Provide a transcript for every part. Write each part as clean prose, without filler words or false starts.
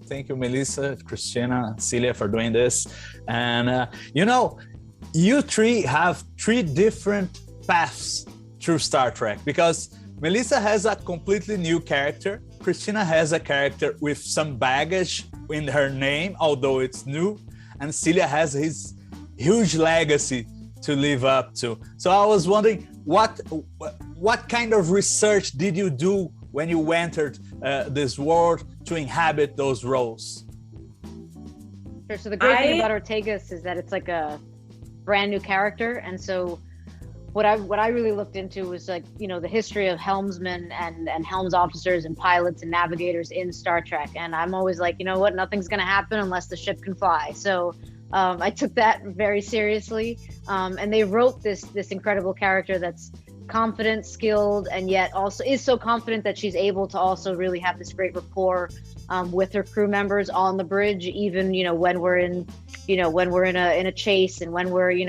Thank you, Melissa, Christina, Celia, for doing this. And you three have three different paths through Star Trek, because Melissa has a completely new character. Christina has a character with some baggage in her name, although it's new. And Celia has his huge legacy to live up to. So I was wondering, what kind of research did you do when you entered this world to inhabit those roles? Sure. So the great thing about Ortegas is that it's like a brand new character, and so what I really looked into was the history of helmsmen and helms officers and pilots and navigators in Star Trek. And I'm always like, nothing's going to happen unless the ship can fly. So I took that very seriously. And they wrote this incredible character that's confident, skilled, and yet also is so confident that she's able to also really have this great rapport with her crew members on the bridge, even when we're in a chase, and when we're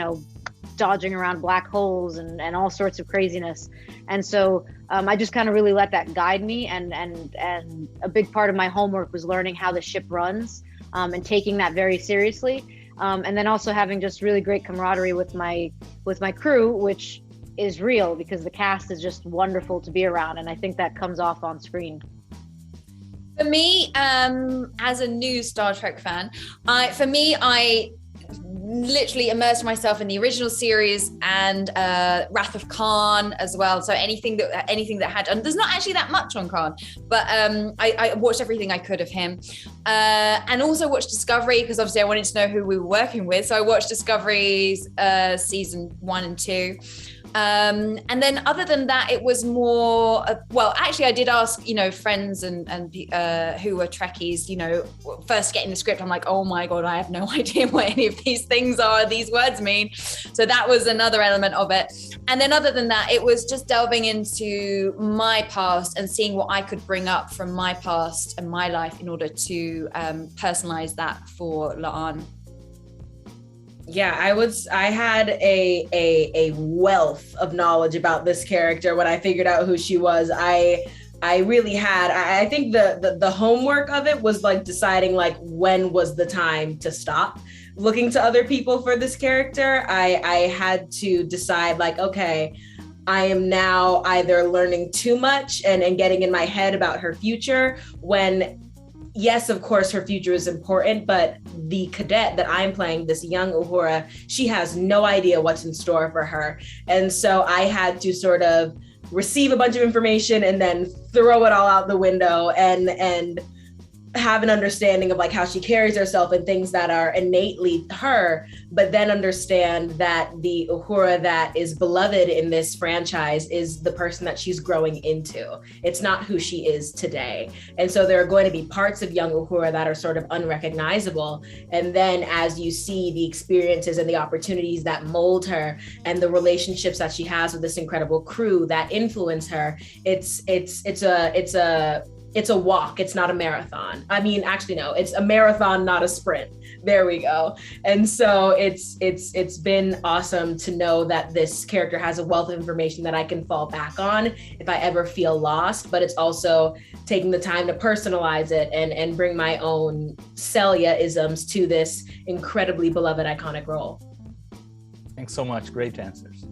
dodging around black holes and all sorts of craziness. And so I just kind of really let that guide me, and a big part of my homework was learning how the ship runs, and taking that very seriously, and then also having just really great camaraderie with my crew, which is real because the cast is just wonderful to be around, and I think that comes off on screen. For me, as a new Star Trek fan, I literally immersed myself in the original series and Wrath of Khan as well. So anything that had, and there's not actually that much on Khan, but I watched everything I could of him, and also watched Discovery, because obviously I wanted to know who we were working with. So I watched Discovery's season 1 and 2. And then other than that, it was more, actually I did ask, friends and who were Trekkies, first getting the script, I'm like, oh my God, I have no idea what any of these things are, these words mean. So that was another element of it. And then other than that, it was just delving into my past and seeing what I could bring up from my past and my life in order to personalize that for La'an. Yeah, I had a wealth of knowledge about this character when I figured out who she was. I really had, I think the homework of it was like deciding like when was the time to stop looking to other people for this character. I had to decide like, okay, I am now either learning too much and getting in my head about her future, when yes, of course, her future is important, but the cadet that I'm playing, this young Uhura, she has no idea what's in store for her. And so I had to sort of receive a bunch of information and then throw it all out the window and have an understanding of like how she carries herself and things that are innately her, but then understand that the Uhura that is beloved in this franchise is the person that she's growing into. It's not who she is today. And so there are going to be parts of young Uhura that are sort of unrecognizable. And then as you see the experiences and the opportunities that mold her and the relationships that she has with this incredible crew that influence her, it's a walk, it's not a marathon. I mean, actually, no, it's a marathon, not a sprint. There we go. And so it's been awesome to know that this character has a wealth of information that I can fall back on if I ever feel lost, but it's also taking the time to personalize it and bring my own Celia-isms to this incredibly beloved, iconic role. Thanks so much. Great answers.